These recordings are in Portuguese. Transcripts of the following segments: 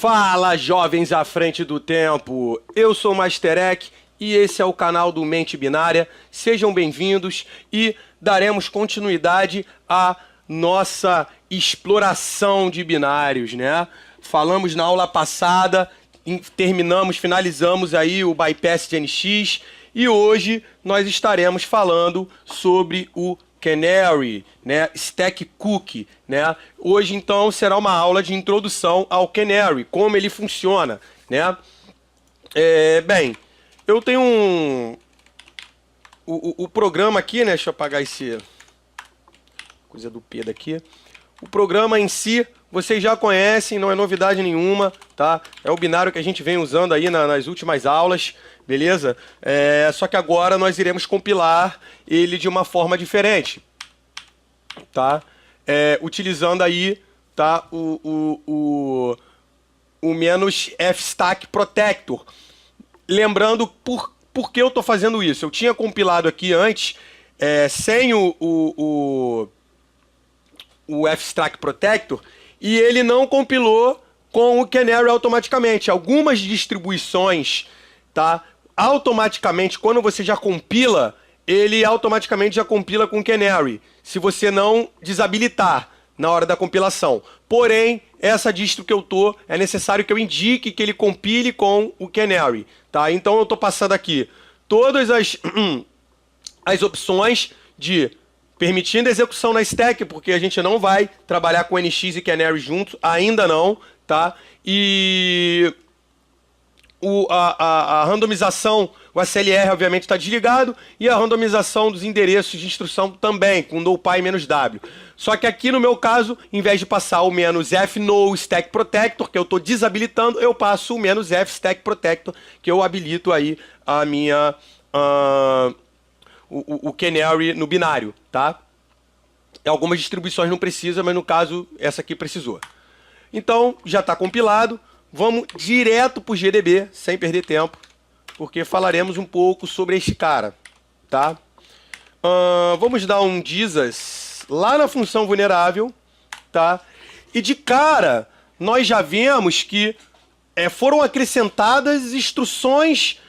Fala, jovens à frente do tempo! Eu sou o Masterek e esse é o canal do Mente Binária. Sejam bem-vindos e daremos continuidade à nossa exploração de binários, né? Falamos na aula passada, finalizamos aí o bypass de NX e hoje nós estaremos falando sobre o Canary, né? Stack Cookie, né? Hoje então será uma aula de introdução ao Canary, como ele funciona, né? Bem, eu tenho o programa aqui, né? Deixa eu apagar esse coisa do P daqui. O programa em si, vocês já conhecem, não é novidade nenhuma, tá? É o binário que a gente vem usando aí nas últimas aulas, beleza? Só que agora nós iremos compilar ele de uma forma diferente, tá? Utilizando aí, tá? O menos fstack protector. Lembrando por que eu estou fazendo isso. Eu tinha compilado aqui antes, sem o fstack protector, e ele não compilou com o Canary automaticamente. Algumas distribuições, tá? Automaticamente, quando você já compila, ele automaticamente já compila com o Canary, se você não desabilitar na hora da compilação. Porém, essa distro que eu tô, é necessário que eu indique que ele compile com o Canary, tá? Então eu tô passando aqui todas as opções de permitindo execução na stack, porque a gente não vai trabalhar com NX e Canary juntos, ainda não, tá? E a randomização, o ACLR obviamente está desligado, e a randomização dos endereços de instrução também, com NoPy-W. Só que aqui no meu caso, em vez de passar o "-f no stack protector", que eu estou desabilitando, eu passo o "-f stack protector", que eu habilito aí a minha... o Canary no binário, tá? Algumas distribuições não precisam, mas no caso, essa aqui precisou. Então, já está compilado. Vamos direto para o GDB, sem perder tempo, porque falaremos um pouco sobre este cara, tá? Vamos dar um Jesus lá na função vulnerável, tá? E de cara, nós já vemos que foram acrescentadas instruções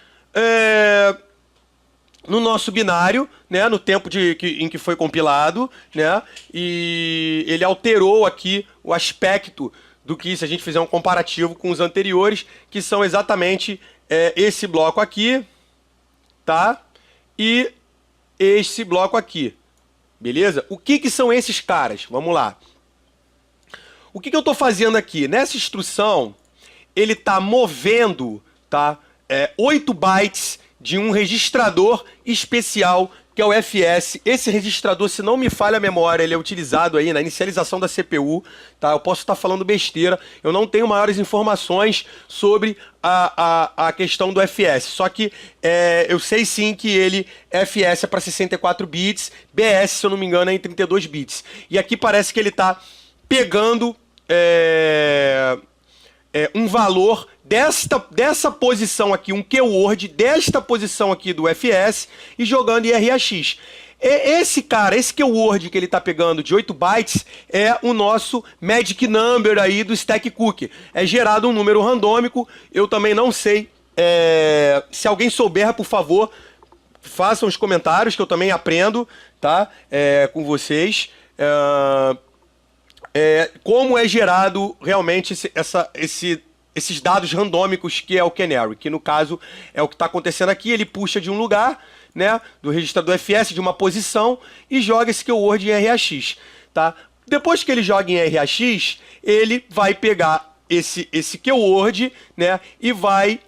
no nosso binário, né, no tempo em que foi compilado, né, e ele alterou aqui o aspecto do que, se a gente fizer um comparativo com os anteriores, que são exatamente esse bloco aqui, tá, e esse bloco aqui, beleza? O que são esses caras? Vamos lá. O que eu estou fazendo aqui? Nessa instrução, ele está movendo, tá, 8 bytes de um registrador especial, que é o FS. Esse registrador, se não me falha a memória, ele é utilizado aí na inicialização da CPU, tá? Eu posso estar falando besteira, eu não tenho maiores informações sobre a questão do FS, só que eu sei sim que ele, FS é para 64 bits, BS, se eu não me engano, é em 32 bits. E aqui parece que ele está pegando um valor dessa posição aqui, um keyword desta posição aqui do FS e jogando em RAX. Esse cara, esse keyword que ele está pegando de 8 bytes é o nosso magic number aí do stack cookie. É gerado um número randômico, eu também não sei. Se alguém souber, por favor, façam os comentários que eu também aprendo, tá? Com vocês. Como é gerado realmente esses dados randômicos que é o Canary, que no caso é o que está acontecendo aqui. Ele puxa de um lugar, né, do registrador FS, de uma posição, e joga esse keyword em RAX, tá? Depois que ele joga em RAX, ele vai pegar esse keyword, né, e vai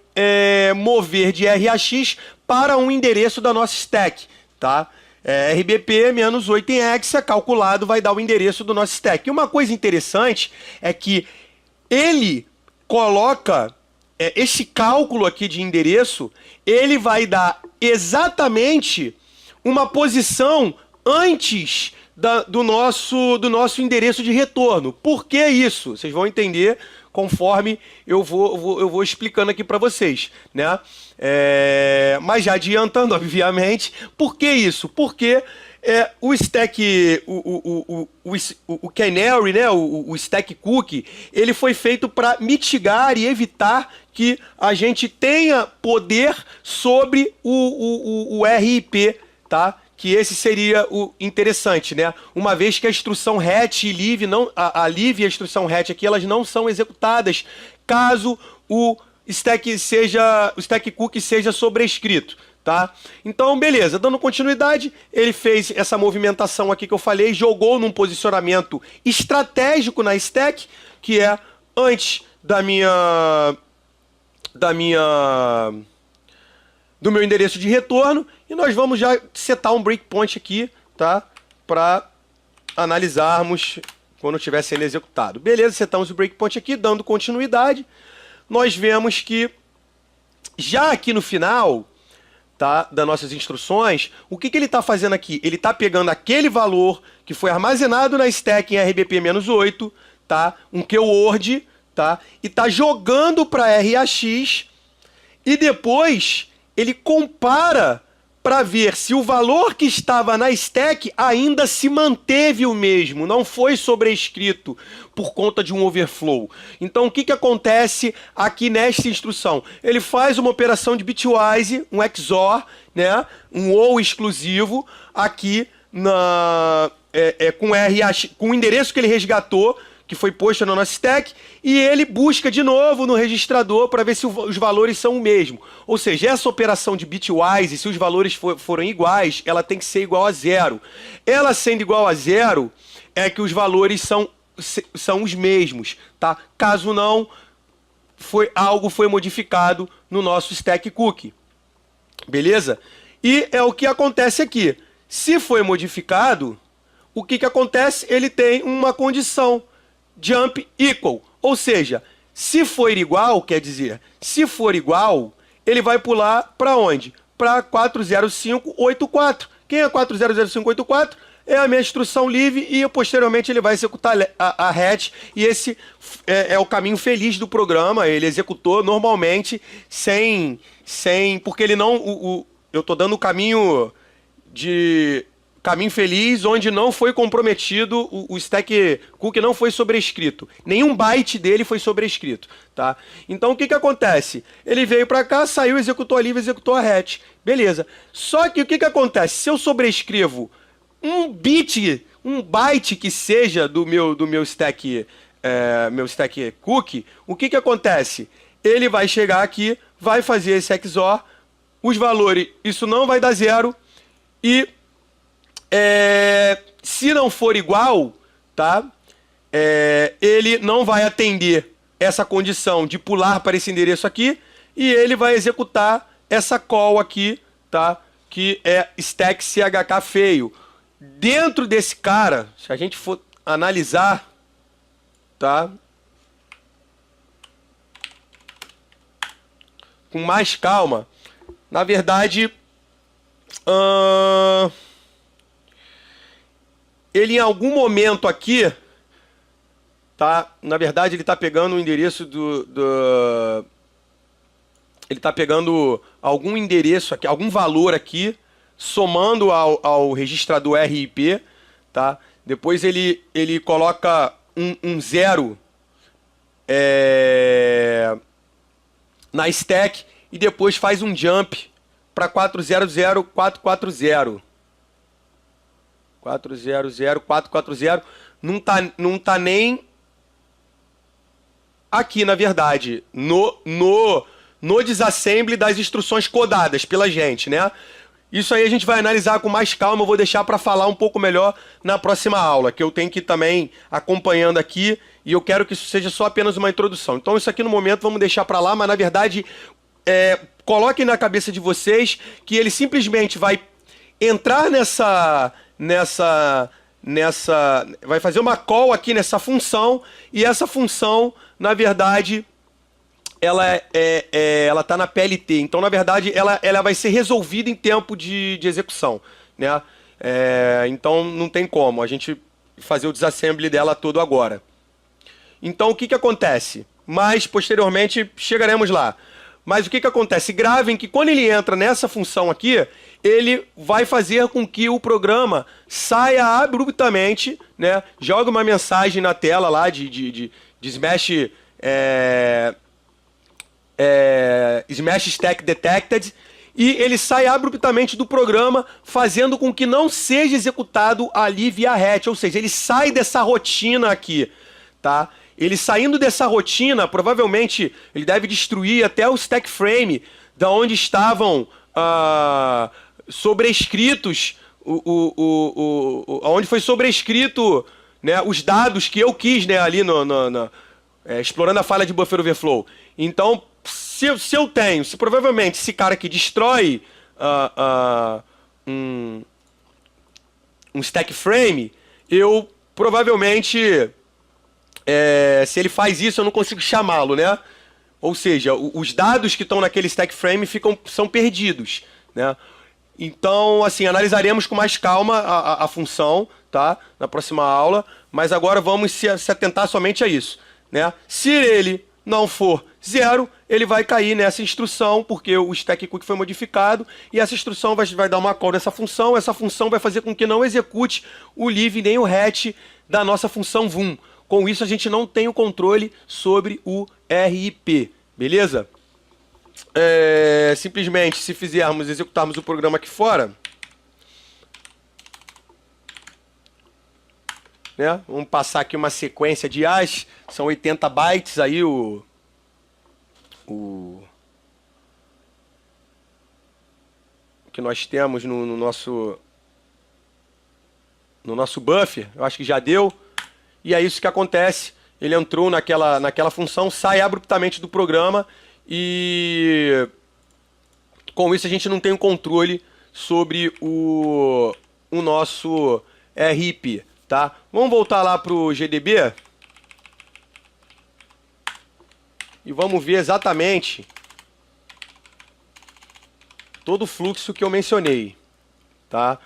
mover de RAX para um endereço da nossa stack, tá? RBP-8 em hexa, calculado, vai dar o endereço do nosso stack. E uma coisa interessante é que ele coloca esse cálculo aqui de endereço, ele vai dar exatamente uma posição antes do nosso endereço de retorno. Por que isso? Vocês vão entender conforme eu vou explicando aqui para vocês, né? Mas já adiantando, obviamente, por que isso? Porque O stack, o canary, né, o stack cookie, ele foi feito para mitigar e evitar que a gente tenha poder sobre o RIP, tá? Que esse seria o interessante, né? Uma vez que a instrução hatch e leave, não, a leave e a instrução hatch aqui, elas não são executadas caso o stack cookie seja sobrescrito. Tá? Então, beleza, dando continuidade, ele fez essa movimentação aqui que eu falei, jogou num posicionamento estratégico na stack, que é antes do meu endereço de retorno, e nós vamos já setar um breakpoint aqui, tá? Para analisarmos quando estiver sendo executado. Beleza, setamos o breakpoint aqui, dando continuidade. Nós vemos que já aqui no final, tá, das nossas instruções, o que ele está fazendo aqui? Ele está pegando aquele valor que foi armazenado na stack em RBP-8, tá, um keyword, tá, e está jogando para RAX, e depois ele compara para ver se o valor que estava na stack ainda se manteve o mesmo, não foi sobrescrito por conta de um overflow. Então, o que acontece aqui nesta instrução? Ele faz uma operação de bitwise, um XOR, né, um OR exclusivo, aqui com o endereço que ele resgatou, que foi posto na nossa stack, e ele busca de novo no registrador para ver se os valores são o mesmo. Ou seja, essa operação de bitwise, se os valores forem iguais, ela tem que ser igual a 0. Ela sendo igual a 0, é que os valores são os mesmos, tá? Caso não, algo foi modificado no nosso stack cookie. Beleza? E é o que acontece aqui. Se foi modificado, o que acontece? Ele tem uma condição. Jump equal, ou seja, se for igual, quer dizer, se for igual, ele vai pular para onde? Para 40584. Quem é 40584? É a minha instrução leave e posteriormente ele vai executar a hatch, e esse é o caminho feliz do programa. Ele executou normalmente porque ele não, eu estou dando o caminho feliz, onde não foi comprometido, o stack cookie não foi sobrescrito. Nenhum byte dele foi sobrescrito, tá? Então o que acontece? Ele veio para cá, saiu, executou a leave, executou a hatch. Beleza. Só que o que acontece? Se eu sobrescrevo um byte que seja do meu stack cookie, o que acontece? Ele vai chegar aqui, vai fazer esse XOR, os valores, isso não vai dar 0, e se não for igual, tá? Ele não vai atender essa condição de pular para esse endereço aqui, e ele vai executar essa call aqui, tá? Que é stack chk feio. Dentro desse cara, se a gente for analisar, tá? Com mais calma, na verdade, ele em algum momento aqui, tá? Na verdade, ele está pegando o endereço ele está pegando algum endereço aqui, algum valor aqui, somando ao registrador RIP, tá? Depois ele coloca um 0 na stack e depois faz um jump para 400440. 400-440, não tá nem aqui, na verdade, no disassembly das instruções codadas pela gente, né? Isso aí a gente vai analisar com mais calma, eu vou deixar para falar um pouco melhor na próxima aula, que eu tenho que ir também acompanhando aqui, e eu quero que isso seja só apenas uma introdução. Então isso aqui no momento vamos deixar para lá, mas na verdade, coloquem na cabeça de vocês que ele simplesmente vai entrar vai fazer uma call aqui nessa função, e essa função, na verdade, ela tá na PLT. Então, na verdade, ela vai ser resolvida em tempo de execução, né? Então, não tem como a gente fazer o disassembly dela todo agora. Então, o que acontece? Mas, posteriormente, chegaremos lá. Mas o que acontece? Gravem que quando ele entra nessa função aqui, ele vai fazer com que o programa saia abruptamente, né? Joga uma mensagem na tela lá de Smash, Smash Stack Detected, e ele sai abruptamente do programa, fazendo com que não seja executado ali via hatch, ou seja, ele sai dessa rotina aqui, tá? Ele saindo dessa rotina, provavelmente ele deve destruir até o stack frame da onde estavam sobrescritos, onde foi sobrescrito, né, os dados que eu quis, né, ali explorando a falha de buffer overflow. Então, se provavelmente esse cara que destrói um stack frame, eu provavelmente, se ele faz isso, eu não consigo chamá-lo, né? Ou seja, os dados que estão naquele stack frame são perdidos, né? Então, assim, analisaremos com mais calma a função, tá? Na próxima aula, mas agora vamos se atentar somente a isso, né? Se ele não for 0, ele vai cair nessa instrução, porque o stack cookie foi modificado, e essa instrução vai dar uma call nessa função, essa função vai fazer com que não execute o leave nem o hatch da nossa função VUM. Com isso, a gente não tem o controle sobre o RIP, beleza? Simplesmente, se executarmos o programa aqui fora, né? Vamos passar aqui uma sequência de hash, são 80 bytes aí o que nós temos no nosso buffer. Eu acho que já deu. E é isso que acontece. Ele entrou naquela função, sai abruptamente do programa e com isso a gente não tem o controle sobre o nosso RIP, tá? Vamos voltar lá para o GDB e vamos ver exatamente todo o fluxo que eu mencionei, tá?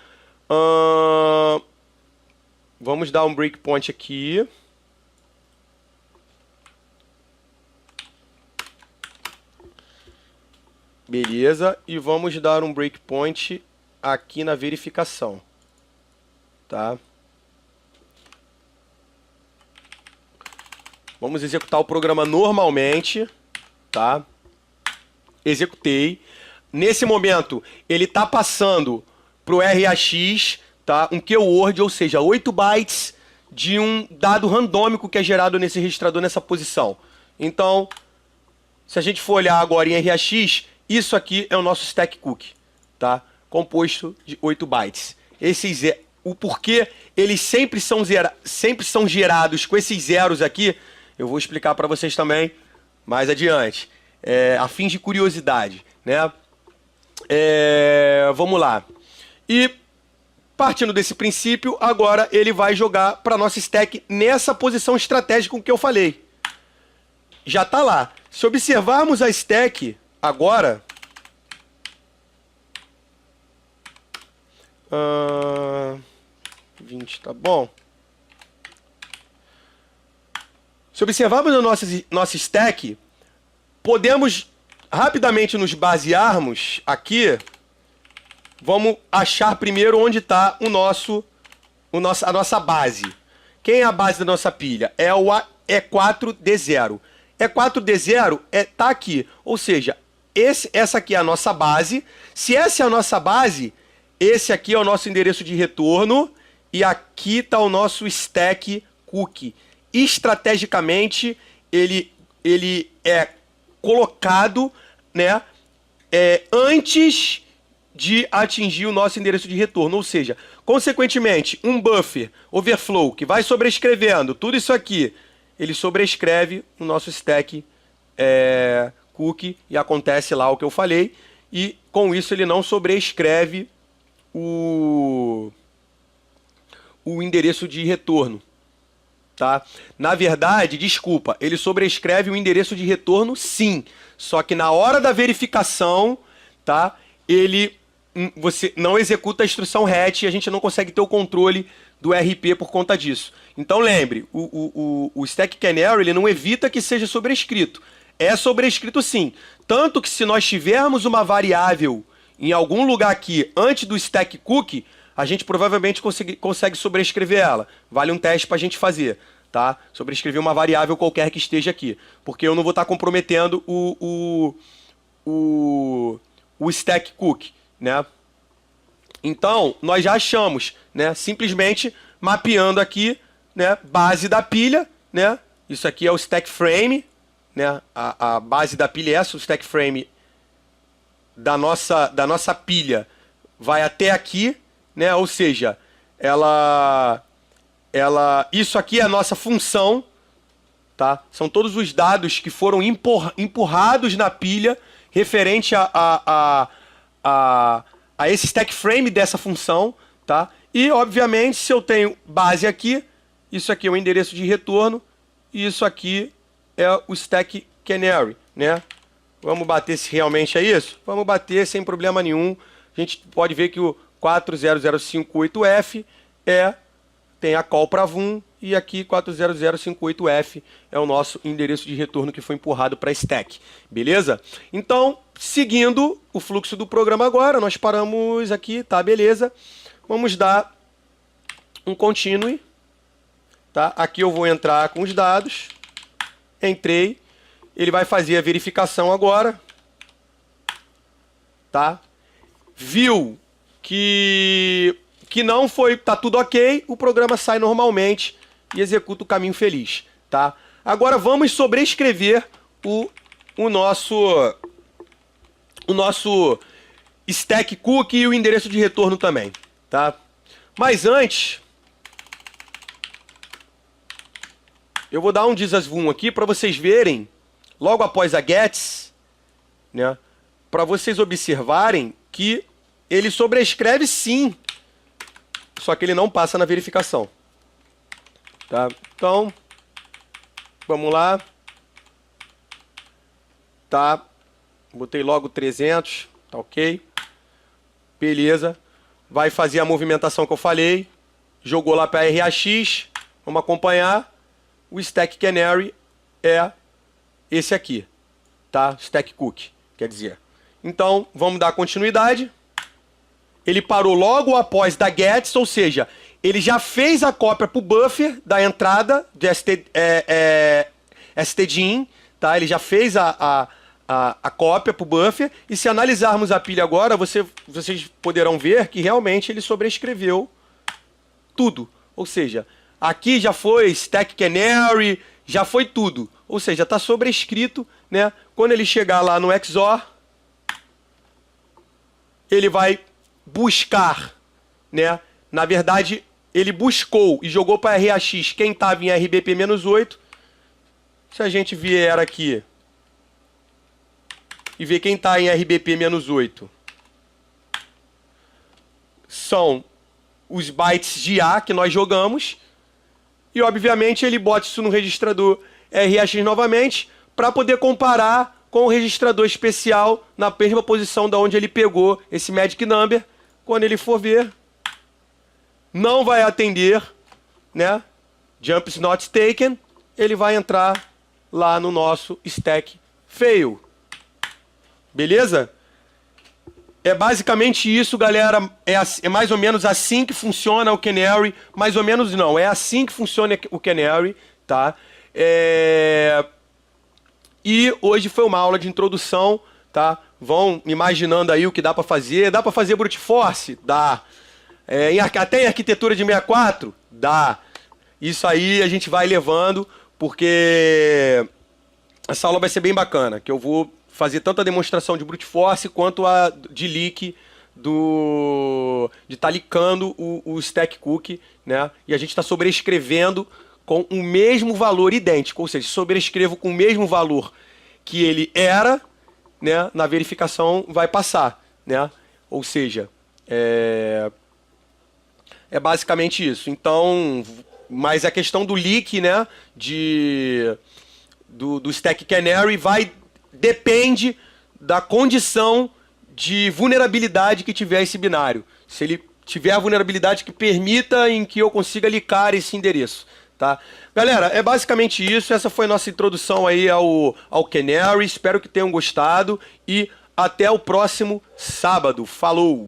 Vamos dar um breakpoint aqui. Beleza, e vamos dar um breakpoint aqui na verificação, tá? Vamos executar o programa normalmente, tá? Executei. Nesse momento, ele está passando para o RAX, tá? Um keyword, ou seja, 8 bytes de um dado randômico que é gerado nesse registrador nessa posição. Então, se a gente for olhar agora em RAX, isso aqui é o nosso stack cookie, tá? Composto de 8 bytes. O porquê eles sempre são gerados com esses zeros aqui, eu vou explicar para vocês também mais adiante, a fim de curiosidade, né? Vamos lá. E partindo desse princípio, agora ele vai jogar para nossa stack nessa posição estratégica que eu falei. Já está lá. Se observarmos a stack agora, 20 tá bom. Se observarmos a nossa stack, podemos rapidamente nos basearmos aqui. Vamos achar primeiro onde está a nossa base. Quem é a base da nossa pilha? É o E4D0. E4D0 está aqui. Ou seja, essa aqui é a nossa base. Se essa é a nossa base, esse aqui é o nosso endereço de retorno. E aqui está o nosso stack cookie. Estrategicamente, ele é colocado, né, antes de atingir o nosso endereço de retorno. Ou seja, consequentemente, um buffer overflow que vai sobrescrevendo tudo isso aqui, ele sobrescreve o nosso stack cookie e acontece lá o que eu falei. E com isso ele não sobrescreve o endereço de retorno. Tá? Na verdade, desculpa, ele sobrescreve o endereço de retorno sim, só que na hora da verificação, tá? Você não executa a instrução hatch e a gente não consegue ter o controle do RP por conta disso. Então lembre, o stack canary ele não evita que seja sobrescrito. É sobrescrito sim. Tanto que se nós tivermos uma variável em algum lugar aqui antes do stack cookie, a gente provavelmente consegue sobrescrever ela. Vale um teste para a gente fazer, tá? Sobrescrever uma variável qualquer que esteja aqui, porque eu não vou estar comprometendo o stack cookie, né? Então, nós já achamos, né? Simplesmente mapeando aqui, né? Base da pilha, né? Isso aqui é o stack frame, né? A base da pilha é essa, o stack frame da nossa pilha vai até aqui, né? Ou seja, isso aqui é a nossa função, tá? São todos os dados que foram empurrados na pilha referente a esse stack frame dessa função, tá? E, obviamente, se eu tenho base aqui, isso aqui é o endereço de retorno e isso aqui é o stack canary, né? Vamos bater se realmente é isso? Vamos bater sem problema nenhum. A gente pode ver que o 40058F tem a call para VUM e aqui 40058F é o nosso endereço de retorno que foi empurrado para stack. Beleza? Então, seguindo o fluxo do programa agora, nós paramos aqui, tá? Beleza. Vamos dar um continue. Tá? Aqui eu vou entrar com os dados. Entrei. Ele vai fazer a verificação agora. Tá? Viu que não foi, tá tudo ok, o programa sai normalmente e executa o caminho feliz, tá? Agora vamos sobrescrever o nosso stack cookie e o endereço de retorno também, tá? Mas antes, eu vou dar um disasvum aqui para vocês verem, logo após a gets, né? Para vocês observarem que ele sobrescreve sim, só que ele não passa na verificação. Tá? Então, vamos lá. Tá. Botei logo 300, tá ok. Beleza. Vai fazer a movimentação que eu falei. Jogou lá para RAX. Vamos acompanhar. O stack canary é esse aqui, tá? Stack cookie, quer dizer. Então, vamos dar continuidade. Ele parou logo após da gets, ou seja, ele já fez a cópia para o buffer da entrada de stdin, tá? Ele já fez a cópia para o buffer, e se analisarmos a pilha agora, vocês poderão ver que realmente ele sobrescreveu tudo. Ou seja, aqui já foi stack canary, já foi tudo. Ou seja, está sobrescrito, né? Quando ele chegar lá no XOR, ele vai buscar, né? Na verdade, ele buscou e jogou para RAX quem estava em RBP-8. Se a gente vier aqui e ver quem está em RBP-8, são os bytes de A que nós jogamos. E, obviamente, ele bota isso no registrador RAX novamente para poder comparar com o registrador especial na mesma posição da onde ele pegou esse magic number. Quando ele for ver, não vai atender, né? Jump is not taken. Ele vai entrar lá no nosso stack fail. Beleza? É basicamente isso, galera. É mais ou menos assim que funciona o canary. Mais ou menos não, é assim que funciona o canary, tá? E hoje foi uma aula de introdução, tá? Vão imaginando aí o que dá para fazer. Dá para fazer brute force? Dá. Até em arquitetura de 64? Dá. Isso aí a gente vai levando, porque essa aula vai ser bem bacana, que eu vou fazer tanto a demonstração de brute force quanto a de leak, de estar linkando o stack cookie, né? E a gente está sobrescrevendo com o mesmo valor idêntico, ou seja, sobrescrevo com o mesmo valor que ele era, né? Na verificação vai passar, né? Ou seja, é basicamente isso. Então, mas a questão do leak, né? Do stack canary depende da condição de vulnerabilidade que tiver esse binário. Se ele tiver a vulnerabilidade que permita em que eu consiga linkar esse endereço, tá? Galera, é basicamente isso. Essa foi a nossa introdução aí ao canary. Espero que tenham gostado e Até o próximo sábado. Falou!